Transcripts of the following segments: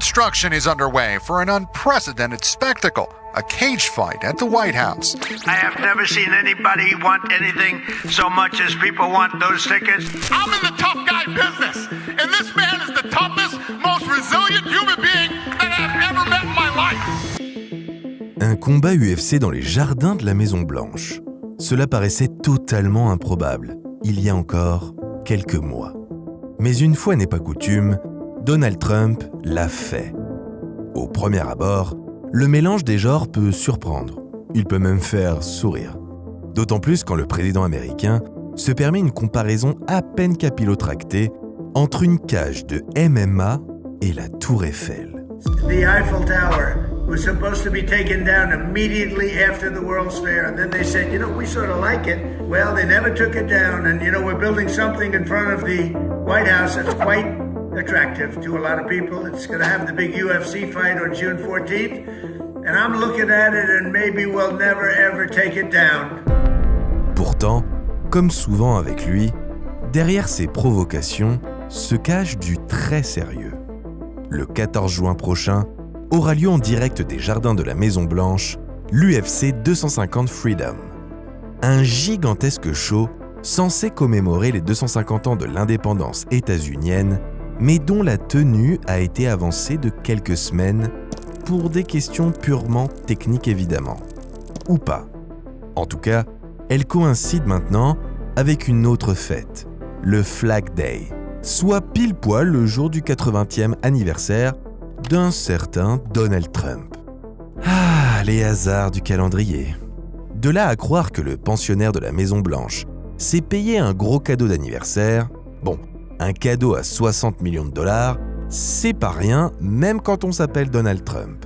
Construction is underway for an unprecedented spectacle, a cage fight at the White House. I have never seen anybody want anything so much as people want those tickets. I'm in the tough guy business, and this man is the toughest, most resilient human being that I've ever met in my life. Un combat UFC dans les jardins de la Maison-Blanche. Cela paraissait totalement improbable, il y a encore quelques mois. Mais une fois n'est pas coutume, Donald Trump l'a fait. Au premier abord, le mélange des genres peut surprendre. Il peut même faire sourire. D'autant plus quand le président américain se permet une comparaison à peine capillotractée entre une cage de MMA et la Tour Eiffel. The Eiffel Tower was supposed to be taken down immediately after the World's Fair, and then they said, we sort of like it. Well, they never took it down, and we're building something in front of the White House that's quite attractive to a lot of people. It's going to have the big UFC fight on June 14th, and I'm looking at it, and maybe we'll never ever take it down. Pourtant, comme souvent avec lui, derrière ces provocations se cache du très sérieux. Le 14 juin prochain aura lieu en direct des jardins de la Maison-Blanche l'UFC 250 Freedom. Un gigantesque show censé commémorer les 250 ans de l'indépendance états-unienne, mais dont la tenue a été avancée de quelques semaines pour des questions purement techniques évidemment. Ou pas. En tout cas, elle coïncide maintenant avec une autre fête, le Flag Day, soit pile poil le jour du 80e anniversaire d'un certain Donald Trump. Ah, les hasards du calendrier. De là à croire que le pensionnaire de la Maison-Blanche s'est payé un gros cadeau d'anniversaire, bon, un cadeau à 60 millions de dollars, c'est pas rien, même quand on s'appelle Donald Trump.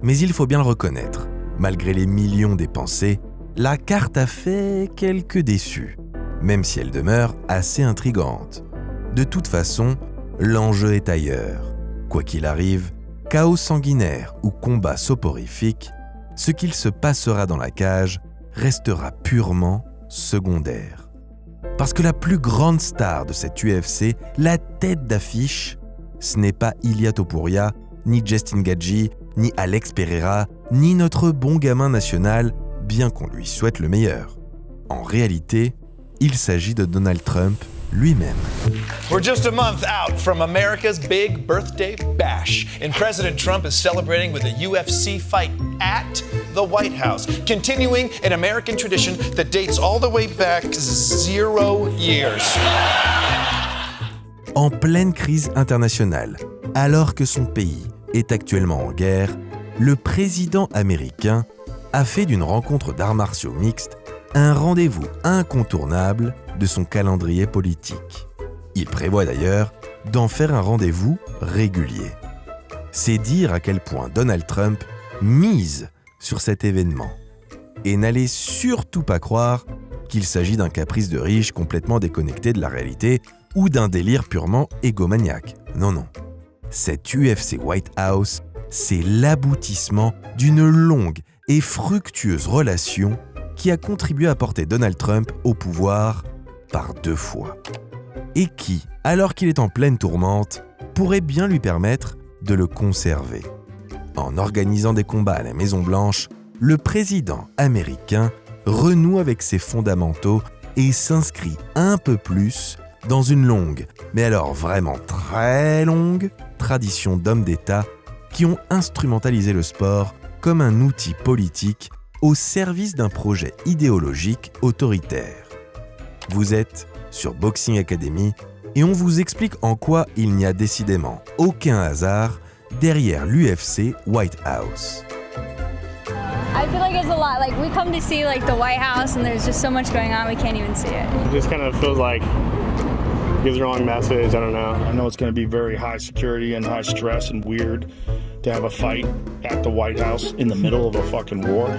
Mais il faut bien le reconnaître, malgré les millions dépensés, la carte a fait quelques déçus, même si elle demeure assez intrigante. De toute façon, l'enjeu est ailleurs. Quoi qu'il arrive, chaos sanguinaire ou combat soporifique, ce qu'il se passera dans la cage restera purement secondaire. Parce que la plus grande star de cette UFC, la tête d'affiche, ce n'est pas Ilia Topuria, ni Justin Gaethje, ni Alex Pereira, ni notre bon gamin national, bien qu'on lui souhaite le meilleur. En réalité, il s'agit de Donald Trump lui-même. We're just a month out from America's big birthday bash, and President Trump is celebrating with a UFC fight at the White House, continuing an American tradition that dates all the way back 0 years. En pleine crise internationale, alors que son pays est actuellement en guerre, le président américain a fait d'une rencontre d'arts martiaux mixtes un rendez-vous incontournable de son calendrier politique. Il prévoit d'ailleurs d'en faire un rendez-vous régulier. C'est dire à quel point Donald Trump mise sur cet événement. Et n'allez surtout pas croire qu'il s'agit d'un caprice de riche complètement déconnecté de la réalité ou d'un délire purement égomaniaque. Non, non. Cette UFC White House, c'est l'aboutissement d'une longue et fructueuse relation qui a contribué à porter Donald Trump au pouvoir par 2 fois. Et qui, alors qu'il est en pleine tourmente, pourrait bien lui permettre de le conserver. En organisant des combats à la Maison-Blanche, le président américain renoue avec ses fondamentaux et s'inscrit un peu plus dans une longue, mais alors vraiment très longue, tradition d'hommes d'État qui ont instrumentalisé le sport comme un outil politique au service d'un projet idéologique autoritaire. Vous êtes sur Boxing Academy et on vous explique en quoi il n'y a décidément aucun hasard derrière l'UFC White House. I feel like it's a lot. Like we come to see the White House and there's just so much going on we can't even see it. It just kind of feels like it gives the wrong message. I don't know. I know it's going to be very high security and high stress and weird to have a fight at the White House in the middle of a fucking war.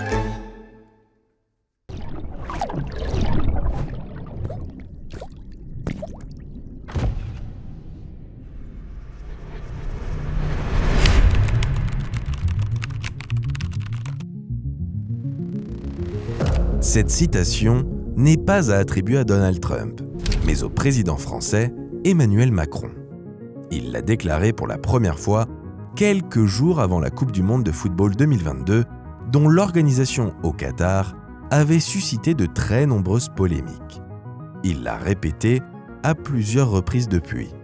Cette citation n'est pas à attribuer à Donald Trump, mais au président français Emmanuel Macron. Il l'a déclaré pour la première fois quelques jours avant la Coupe du Monde de football 2022, dont l'organisation au Qatar avait suscité de très nombreuses polémiques. Il l'a répété à plusieurs reprises depuis.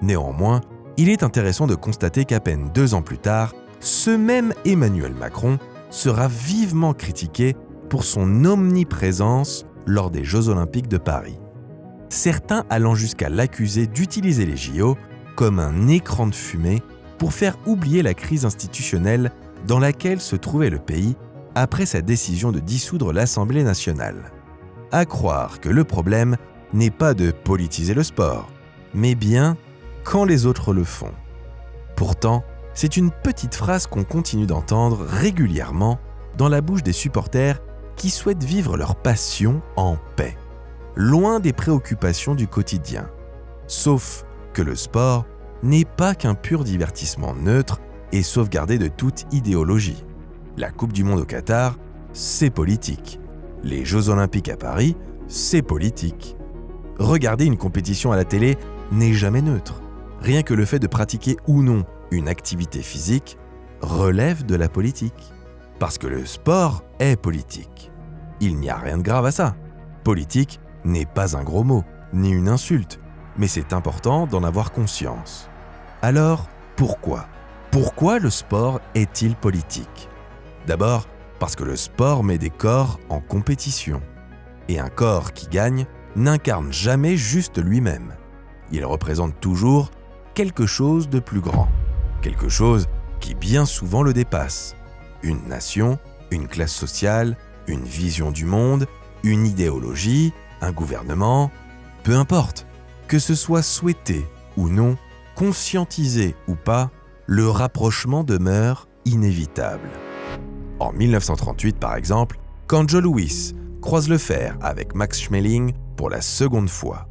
Néanmoins, il est intéressant de constater qu'à peine 2 ans plus tard, ce même Emmanuel Macron sera vivement critiqué pour son omniprésence lors des Jeux Olympiques de Paris. Certains allant jusqu'à l'accuser d'utiliser les JO comme un écran de fumée pour faire oublier la crise institutionnelle dans laquelle se trouvait le pays après sa décision de dissoudre l'Assemblée nationale. À croire que le problème n'est pas de politiser le sport, mais bien quand les autres le font. Pourtant, c'est une petite phrase qu'on continue d'entendre régulièrement dans la bouche des supporters qui souhaitent vivre leur passion en paix, loin des préoccupations du quotidien. Sauf que le sport n'est pas qu'un pur divertissement neutre et sauvegardé de toute idéologie. La Coupe du Monde au Qatar, c'est politique. Les Jeux Olympiques à Paris, c'est politique. Regarder une compétition à la télé n'est jamais neutre. Rien que le fait de pratiquer ou non une activité physique relève de la politique. Parce que le sport est politique. Il n'y a rien de grave à ça. Politique n'est pas un gros mot, ni une insulte, mais c'est important d'en avoir conscience. Alors, pourquoi ? Pourquoi le sport est-il politique ? D'abord, parce que le sport met des corps en compétition. Et un corps qui gagne n'incarne jamais juste lui-même. Il représente toujours quelque chose de plus grand. Quelque chose qui bien souvent le dépasse. Une nation, une classe sociale, une vision du monde, une idéologie, un gouvernement, peu importe. Que ce soit souhaité ou non, conscientisé ou pas, le rapprochement demeure inévitable. En 1938, par exemple, quand Joe Louis croise le fer avec Max Schmeling pour la seconde fois.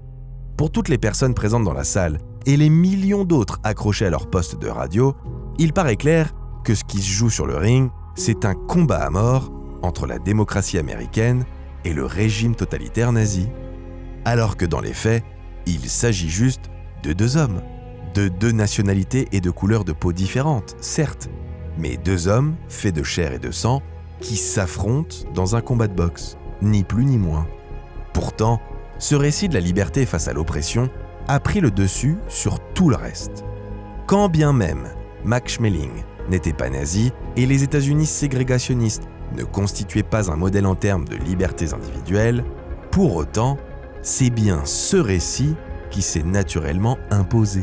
Pour toutes les personnes présentes dans la salle et les millions d'autres accrochés à leur poste de radio, il paraît clair que ce qui se joue sur le ring, c'est un combat à mort entre la démocratie américaine et le régime totalitaire nazi. Alors que dans les faits, il s'agit juste de 2 hommes, de 2 nationalités et de couleurs de peau différentes, certes, mais 2 hommes faits de chair et de sang qui s'affrontent dans un combat de boxe, ni plus ni moins. Pourtant, ce récit de la liberté face à l'oppression a pris le dessus sur tout le reste. Quand bien même Max Schmeling n'était pas nazi et les États-Unis ségrégationnistes ne constituaient pas un modèle en termes de libertés individuelles, pour autant, c'est bien ce récit qui s'est naturellement imposé.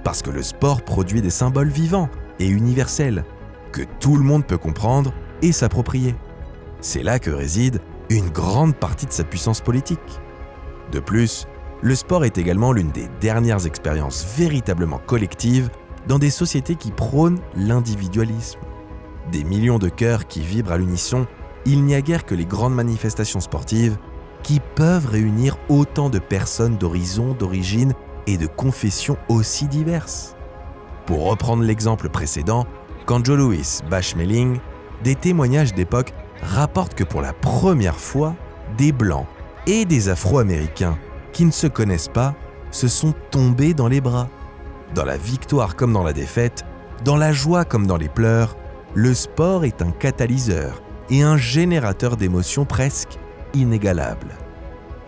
Parce que le sport produit des symboles vivants et universels que tout le monde peut comprendre et s'approprier. C'est là que réside une grande partie de sa puissance politique. De plus, le sport est également l'une des dernières expériences véritablement collectives dans des sociétés qui prônent l'individualisme. Des millions de cœurs qui vibrent à l'unisson, il n'y a guère que les grandes manifestations sportives qui peuvent réunir autant de personnes d'horizons, d'origines et de confessions aussi diverses. Pour reprendre l'exemple précédent, quand Joe Louis bat Schmeling, des témoignages d'époque rapportent que pour la première fois, des Blancs et des Afro-Américains qui ne se connaissent pas se sont tombés dans les bras. Dans la victoire comme dans la défaite, dans la joie comme dans les pleurs, le sport est un catalyseur et un générateur d'émotions presque inégalable.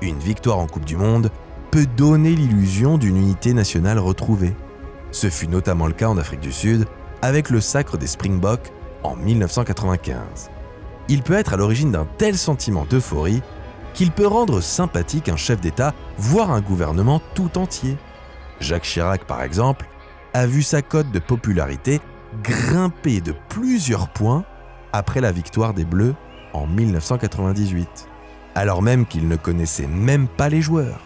Une victoire en Coupe du Monde peut donner l'illusion d'une unité nationale retrouvée. Ce fut notamment le cas en Afrique du Sud avec le sacre des Springboks en 1995. Il peut être à l'origine d'un tel sentiment d'euphorie qu'il peut rendre sympathique un chef d'État, voire un gouvernement tout entier. Jacques Chirac, par exemple, a vu sa cote de popularité grimper de plusieurs points après la victoire des Bleus en 1998, alors même qu'il ne connaissait même pas les joueurs.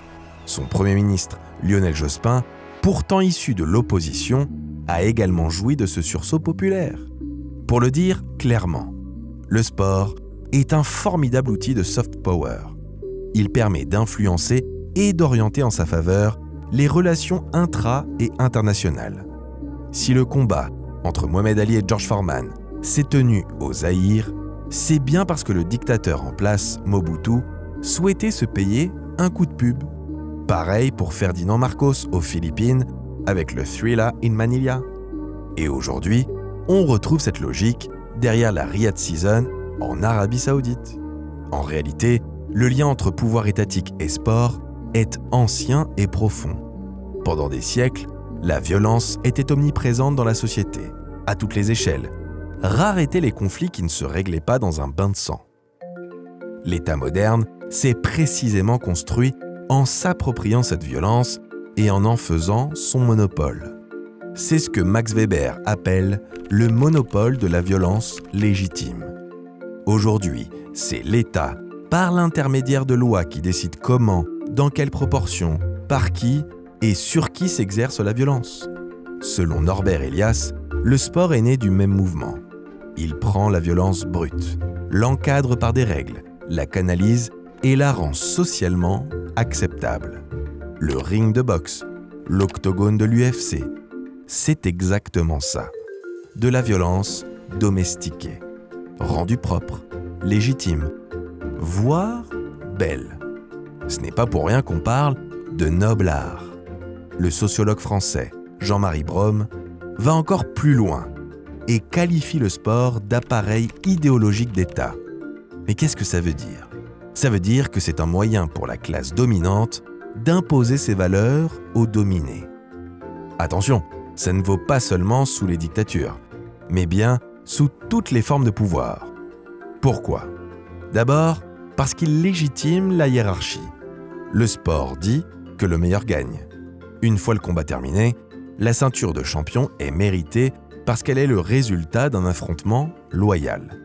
Son Premier ministre, Lionel Jospin, pourtant issu de l'opposition, a également joui de ce sursaut populaire. Pour le dire clairement, le sport est un formidable outil de soft power. Il permet d'influencer et d'orienter en sa faveur les relations intra- et internationales. Si le combat entre Mohamed Ali et George Foreman s'est tenu au Zaïre, c'est bien parce que le dictateur en place, Mobutu, souhaitait se payer un coup de pub. Pareil pour Ferdinand Marcos aux Philippines avec le Thrilla in Manila. Et aujourd'hui, on retrouve cette logique derrière la Riyadh Season en Arabie Saoudite. En réalité, le lien entre pouvoir étatique et sport est ancien et profond. Pendant des siècles, la violence était omniprésente dans la société, à toutes les échelles. Rares étaient les conflits qui ne se réglaient pas dans un bain de sang. L'État moderne s'est précisément construit en s'appropriant cette violence et en faisant son monopole. C'est ce que Max Weber appelle le monopole de la violence légitime. Aujourd'hui, c'est l'État, par l'intermédiaire de lois qui décide comment, dans quelle proportion, par qui et sur qui s'exerce la violence. Selon Norbert Elias, le sport est né du même mouvement. Il prend la violence brute, l'encadre par des règles, la canalise et la rend socialement acceptable. Le ring de boxe, l'octogone de l'UFC, c'est exactement ça. De la violence domestiquée, rendue propre, légitime, voire belle. Ce n'est pas pour rien qu'on parle de noble art. Le sociologue français Jean-Marie Brome va encore plus loin et qualifie le sport d'appareil idéologique d'État. Mais qu'est-ce que ça veut dire ? Ça veut dire que c'est un moyen pour la classe dominante d'imposer ses valeurs aux dominés. Attention, ça ne vaut pas seulement sous les dictatures, mais bien sous toutes les formes de pouvoir. Pourquoi ? D'abord, parce qu'il légitime la hiérarchie. Le sport dit que le meilleur gagne. Une fois le combat terminé, la ceinture de champion est méritée parce qu'elle est le résultat d'un affrontement loyal.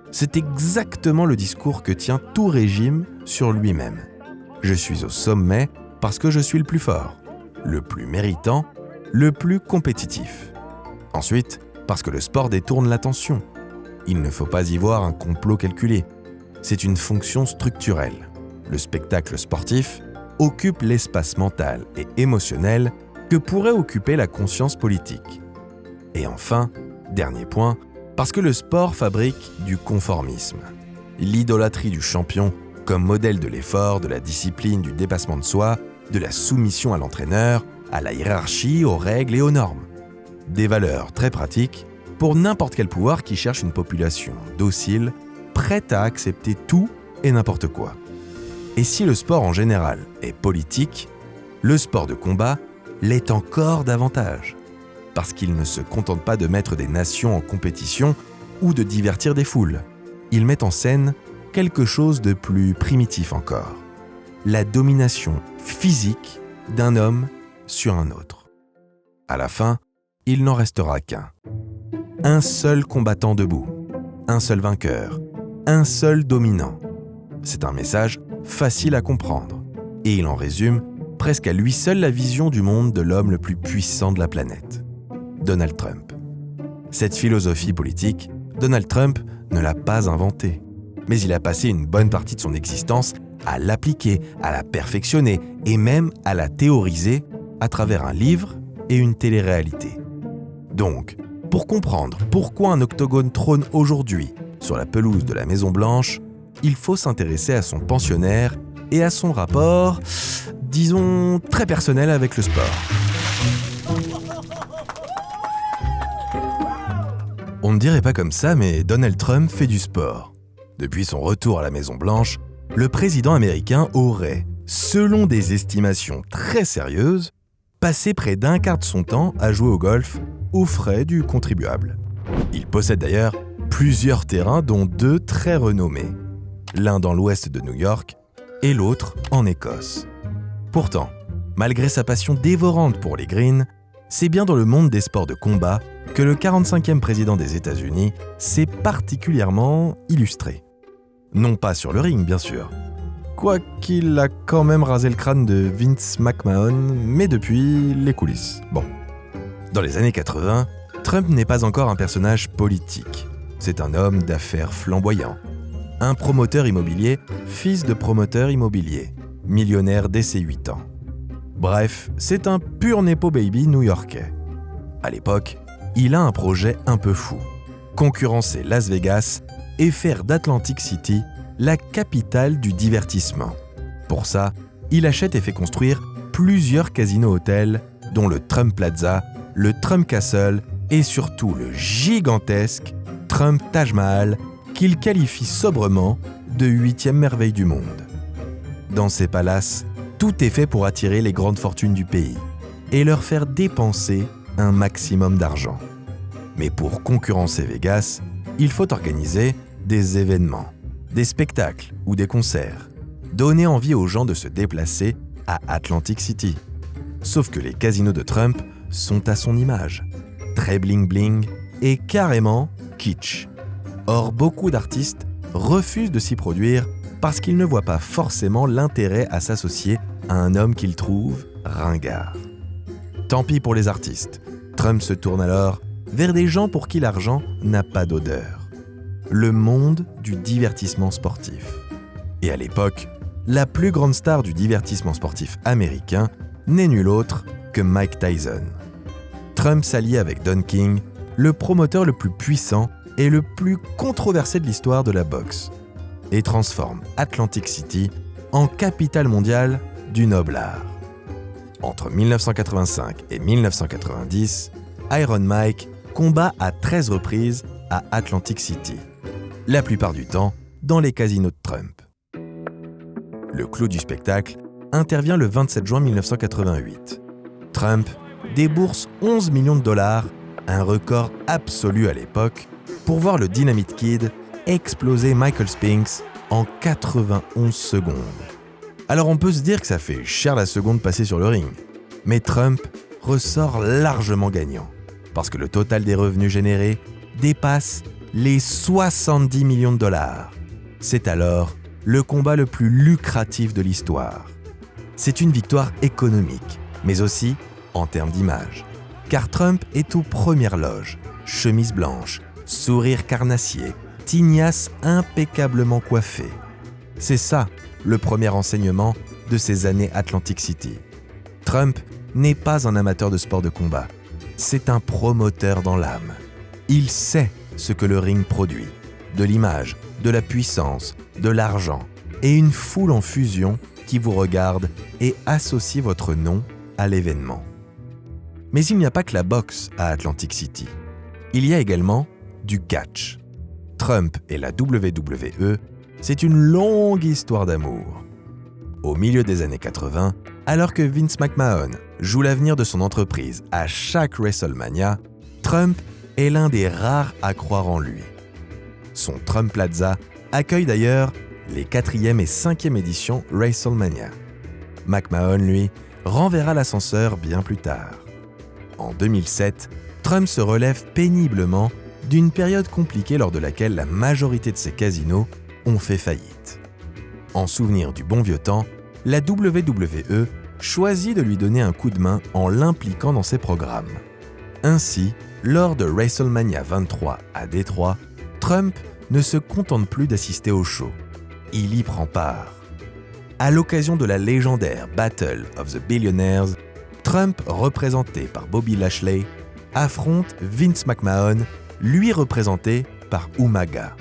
C'est exactement le discours que tient tout régime sur lui-même. Je suis au sommet parce que je suis le plus fort, le plus méritant, le plus compétitif. Ensuite, parce que le sport détourne l'attention. Il ne faut pas y voir un complot calculé. C'est une fonction structurelle. Le spectacle sportif occupe l'espace mental et émotionnel que pourrait occuper la conscience politique. Et enfin, dernier point, parce que le sport fabrique du conformisme. L'idolâtrie du champion comme modèle de l'effort, de la discipline, du dépassement de soi, de la soumission à l'entraîneur, à la hiérarchie, aux règles et aux normes. Des valeurs très pratiques pour n'importe quel pouvoir qui cherche une population docile, prête à accepter tout et n'importe quoi. Et si le sport en général est politique, le sport de combat l'est encore davantage. Parce qu'il ne se contente pas de mettre des nations en compétition ou de divertir des foules. Il met en scène quelque chose de plus primitif encore. La domination physique d'un homme sur un autre. À la fin, il n'en restera qu'un. Un seul combattant debout, un seul vainqueur, un seul dominant. C'est un message facile à comprendre, et il en résume presque à lui seul la vision du monde de l'homme le plus puissant de la planète, Donald Trump. Cette philosophie politique, Donald Trump ne l'a pas inventée, mais il a passé une bonne partie de son existence à l'appliquer, à la perfectionner et même à la théoriser à travers un livre et une télé-réalité. Donc, pour comprendre pourquoi un octogone trône aujourd'hui sur la pelouse de la Maison-Blanche, il faut s'intéresser à son pensionnaire et à son rapport, disons, très personnel avec le sport. On ne dirait pas comme ça, mais Donald Trump fait du sport. Depuis son retour à la Maison-Blanche, le président américain aurait, selon des estimations très sérieuses, passé près d'un quart de son temps à jouer au golf aux frais du contribuable. Il possède d'ailleurs plusieurs terrains, dont 2 très renommés, l'un dans l'ouest de New York et l'autre en Écosse. Pourtant, malgré sa passion dévorante pour les greens, c'est bien dans le monde des sports de combat que le 45e président des États-Unis s'est particulièrement illustré. Non pas sur le ring, bien sûr, quoiqu'il a quand même rasé le crâne de Vince McMahon, mais depuis les coulisses. Bon. Dans les années 80, Trump n'est pas encore un personnage politique. C'est un homme d'affaires flamboyant. Un promoteur immobilier, fils de promoteur immobilier, millionnaire dès ses 8 ans. Bref, c'est un pur nepo baby new-yorkais. À l'époque, il a un projet un peu fou. Concurrencer Las Vegas et faire d'Atlantic City la capitale du divertissement. Pour ça, il achète et fait construire plusieurs casinos-hôtels, dont le Trump Plaza, le Trump Castle et surtout le gigantesque Trump Taj Mahal qu'il qualifie sobrement de 8e merveille du monde. Dans ces palaces, tout est fait pour attirer les grandes fortunes du pays et leur faire dépenser un maximum d'argent. Mais pour concurrencer Vegas, il faut organiser des événements, des spectacles ou des concerts, donner envie aux gens de se déplacer à Atlantic City. Sauf que les casinos de Trump sont à son image, très bling-bling et carrément kitsch. Or, beaucoup d'artistes refusent de s'y produire parce qu'ils ne voient pas forcément l'intérêt à s'associer à un homme qu'ils trouvent ringard. Tant pis pour les artistes. Trump se tourne alors vers des gens pour qui l'argent n'a pas d'odeur. Le monde du divertissement sportif. Et à l'époque, la plus grande star du divertissement sportif américain n'est nul autre que Mike Tyson. Trump s'allie avec Don King, le promoteur le plus puissant et le plus controversé de l'histoire de la boxe, et transforme Atlantic City en capitale mondiale du noble art. Entre 1985 et 1990, Iron Mike combat à 13 reprises à Atlantic City, la plupart du temps dans les casinos de Trump. Le clou du spectacle intervient le 27 juin 1988. Trump débourse 11 millions de dollars, un record absolu à l'époque, pour voir le Dynamite Kid exploser Michael Spinks en 91 secondes. Alors on peut se dire que ça fait cher la seconde passée sur le ring, mais Trump ressort largement gagnant, parce que le total des revenus générés dépasse les 70 millions de dollars. C'est alors le combat le plus lucratif de l'histoire. C'est une victoire économique, mais aussi en termes d'image. Car Trump est aux premières loges, chemise blanche, sourire carnassier, tignasse impeccablement coiffée. C'est ça, le premier enseignement de ces années Atlantic City. Trump n'est pas un amateur de sport de combat, c'est un promoteur dans l'âme. Il sait ce que le ring produit, de l'image, de la puissance, de l'argent, et une foule en fusion qui vous regarde et associe votre nom à l'événement. Mais il n'y a pas que la boxe à Atlantic City. Il y a également du catch. Trump et la WWE, c'est une longue histoire d'amour. Au milieu des années 80, alors que Vince McMahon joue l'avenir de son entreprise à chaque WrestleMania, Trump est l'un des rares à croire en lui. Son Trump Plaza accueille d'ailleurs les 4e et 5e éditions WrestleMania. McMahon, lui, renverra l'ascenseur bien plus tard. En 2007, Trump se relève péniblement d'une période compliquée lors de laquelle la majorité de ses casinos ont fait faillite. En souvenir du bon vieux temps, la WWE choisit de lui donner un coup de main en l'impliquant dans ses programmes. Ainsi, lors de WrestleMania 23 à Détroit, Trump ne se contente plus d'assister au show. Il y prend part. À l'occasion de la légendaire Battle of the Billionaires, Trump, représenté par Bobby Lashley, affronte Vince McMahon, lui représenté par Umaga.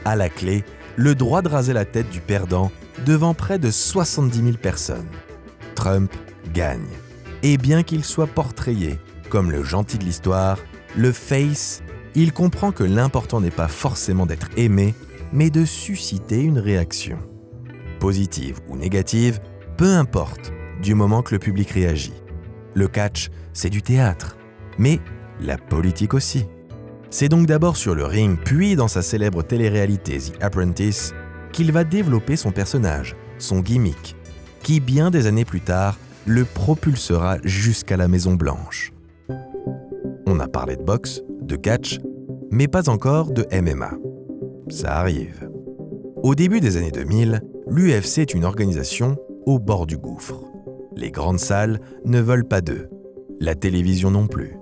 À la clé, le droit de raser la tête du perdant devant près de 70 000 personnes. Trump gagne. Et bien qu'il soit portrayé comme le gentil de l'histoire, le face, il comprend que l'important n'est pas forcément d'être aimé, mais de susciter une réaction. Positive ou négative, peu importe, du moment que le public réagit. Le catch, c'est du théâtre, mais la politique aussi. C'est donc d'abord sur le ring, puis dans sa célèbre télé-réalité The Apprentice, qu'il va développer son personnage, son gimmick, qui bien des années plus tard le propulsera jusqu'à la Maison-Blanche. On a parlé de boxe, de catch, mais pas encore de MMA. Ça arrive. Au début des années 2000, l'UFC est une organisation au bord du gouffre. Les grandes salles ne veulent pas d'eux, la télévision non plus.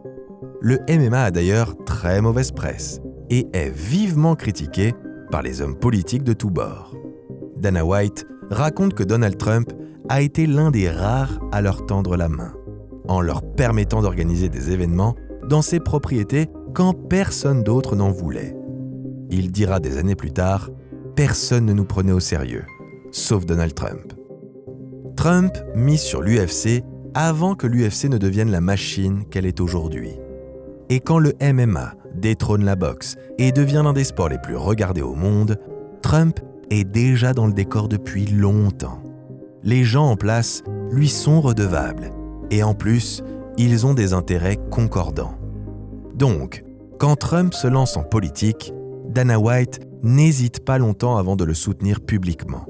Le MMA a d'ailleurs très mauvaise presse et est vivement critiqué par les hommes politiques de tous bords. Dana White raconte que Donald Trump a été l'un des rares à leur tendre la main, en leur permettant d'organiser des événements dans ses propriétés quand personne d'autre n'en voulait. Il dira des années plus tard, « Personne ne nous prenait au sérieux, sauf Donald Trump ». Trump mise sur l'UFC avant que l'UFC ne devienne la machine qu'elle est aujourd'hui. Et quand le MMA détrône la boxe et devient l'un des sports les plus regardés au monde, Trump est déjà dans le décor depuis longtemps. Les gens en place lui sont redevables et en plus, ils ont des intérêts concordants. Donc, quand Trump se lance en politique, Dana White n'hésite pas longtemps avant de le soutenir publiquement.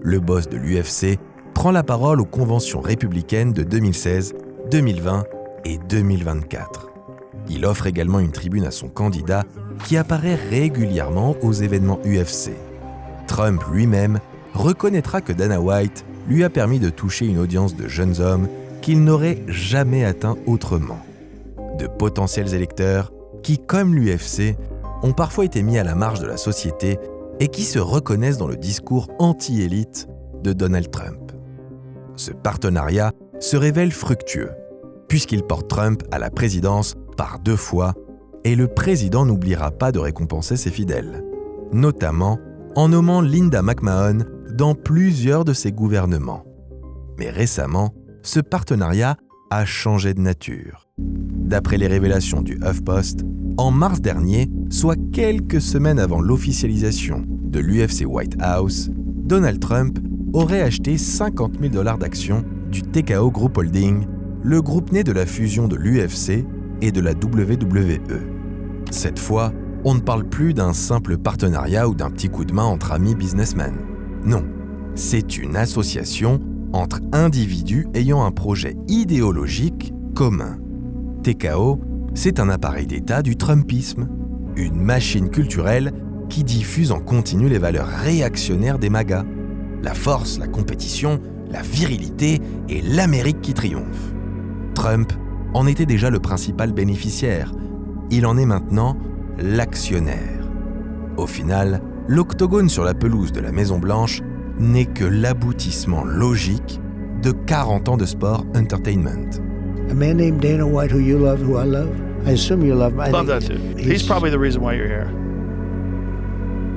Le boss de l'UFC prend la parole aux conventions républicaines de 2016, 2020 et 2024. Il offre également une tribune à son candidat qui apparaît régulièrement aux événements UFC. Trump lui-même reconnaîtra que Dana White lui a permis de toucher une audience de jeunes hommes qu'il n'aurait jamais atteint autrement. De potentiels électeurs qui, comme l'UFC, ont parfois été mis à la marge de la société et qui se reconnaissent dans le discours anti-élite de Donald Trump. Ce partenariat se révèle fructueux, puisqu'il porte Trump à la présidence par 2 fois, et le président n'oubliera pas de récompenser ses fidèles, notamment en nommant Linda McMahon dans plusieurs de ses gouvernements. Mais récemment, ce partenariat a changé de nature. D'après les révélations du HuffPost, en mars dernier, soit quelques semaines avant l'officialisation de l'UFC White House, Donald Trump aurait acheté $50 000 d'actions du TKO Group Holding, le groupe né de la fusion de l'UFC et de la WWE. Cette fois, on ne parle plus d'un simple partenariat ou d'un petit coup de main entre amis businessmen. Non, c'est une association entre individus ayant un projet idéologique commun. TKO, c'est un appareil d'État du Trumpisme, une machine culturelle qui diffuse en continu les valeurs réactionnaires des MAGA, la force, la compétition, la virilité et l'Amérique qui triomphe. Trump en était déjà le principal bénéficiaire, il en est maintenant l'actionnaire. Au final, l'octogone sur la pelouse de la Maison-Blanche n'est que l'aboutissement logique de 40 ans de sport entertainment. A man named Dana White, who you love, who I love. I assume you love him. Love that too. He's probably the reason why you're here.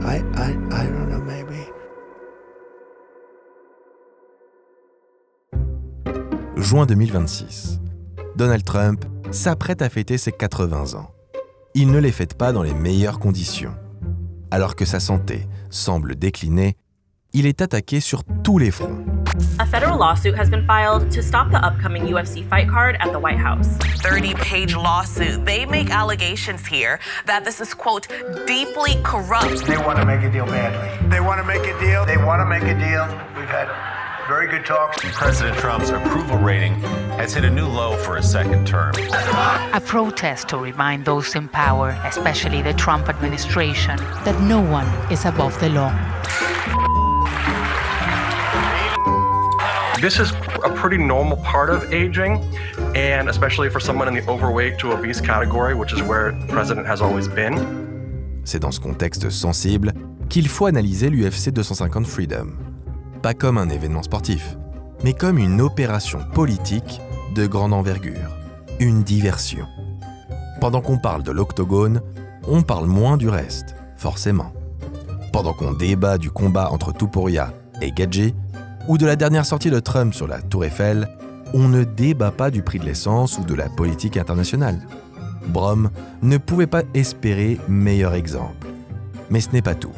I don't know, maybe. Juin 2026. Donald Trump s'apprête à fêter ses 80 ans. Il ne les fête pas dans les meilleures conditions. Alors que sa santé semble décliner, il est attaqué sur tous les fronts. A federal lawsuit has been filed to stop the upcoming UFC fight card at the White House. 30-page lawsuit. They make allegations here that this is, quote, deeply corrupt. They want to make a deal badly. They want to make a deal. They want to make a deal. We've had very good talks. President Trump's approval rating has hit a new low for a second term. A protest to remind those in power, especially the Trump administration, that no one is above the law. This is a pretty normal part of aging, and especially for someone in the overweight to obese category, which is where the president has always been. C'est dans ce contexte sensible qu'il faut analyser l'UFC 250 Freedom. Pas comme un événement sportif, mais comme une opération politique de grande envergure, une diversion. Pendant qu'on parle de l'octogone, on parle moins du reste, forcément. Pendant qu'on débat du combat entre Topuria et Gaethje, ou de la dernière sortie de Trump sur la Tour Eiffel, on ne débat pas du prix de l'essence ou de la politique internationale. Brom ne pouvait pas espérer meilleur exemple. Mais ce n'est pas tout.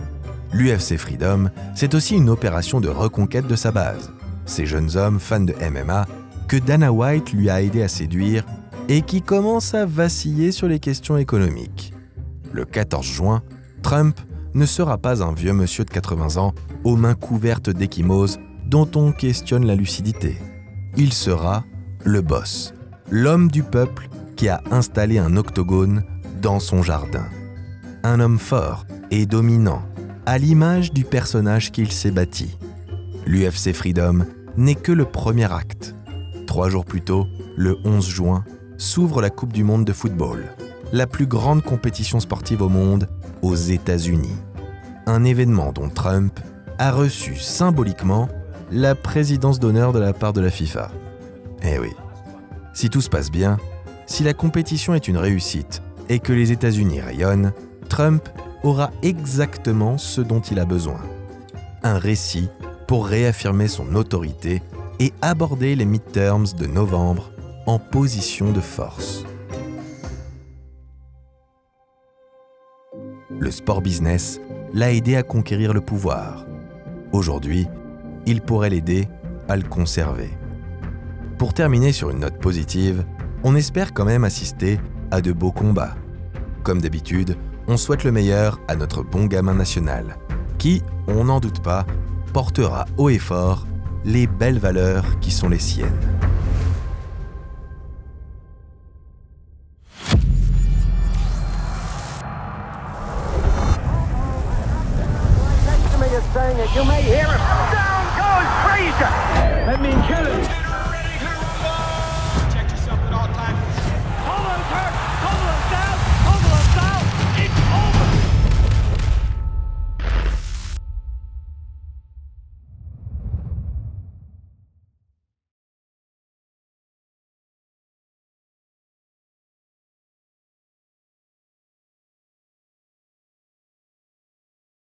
L'UFC Freedom, c'est aussi une opération de reconquête de sa base. Ces jeunes hommes fans de MMA que Dana White lui a aidé à séduire et qui commencent à vaciller sur les questions économiques. Le 14 juin, Trump ne sera pas un vieux monsieur de 80 ans aux mains couvertes d'échymoses dont on questionne la lucidité. Il sera le boss, l'homme du peuple qui a installé un octogone dans son jardin. Un homme fort et dominant, à l'image du personnage qu'il s'est bâti. L'UFC Freedom n'est que le premier acte. 3 jours plus tôt, le 11 juin, s'ouvre la Coupe du Monde de football, la plus grande compétition sportive au monde aux États-Unis. Un événement dont Trump a reçu symboliquement la présidence d'honneur de la part de la FIFA. Eh oui, si tout se passe bien, si la compétition est une réussite et que les États-Unis rayonnent, Trump aura exactement ce dont il a besoin. Un récit pour réaffirmer son autorité et aborder les midterms de novembre en position de force. le sport business l'a aidé à conquérir le pouvoir. Aujourd'hui, il pourrait l'aider à le conserver. Pour terminer sur une note positive, on espère quand même assister à de beaux combats. Comme d'habitude, on souhaite le meilleur à notre bon gamin national, qui, on n'en doute pas, portera haut et fort les belles valeurs qui sont les siennes.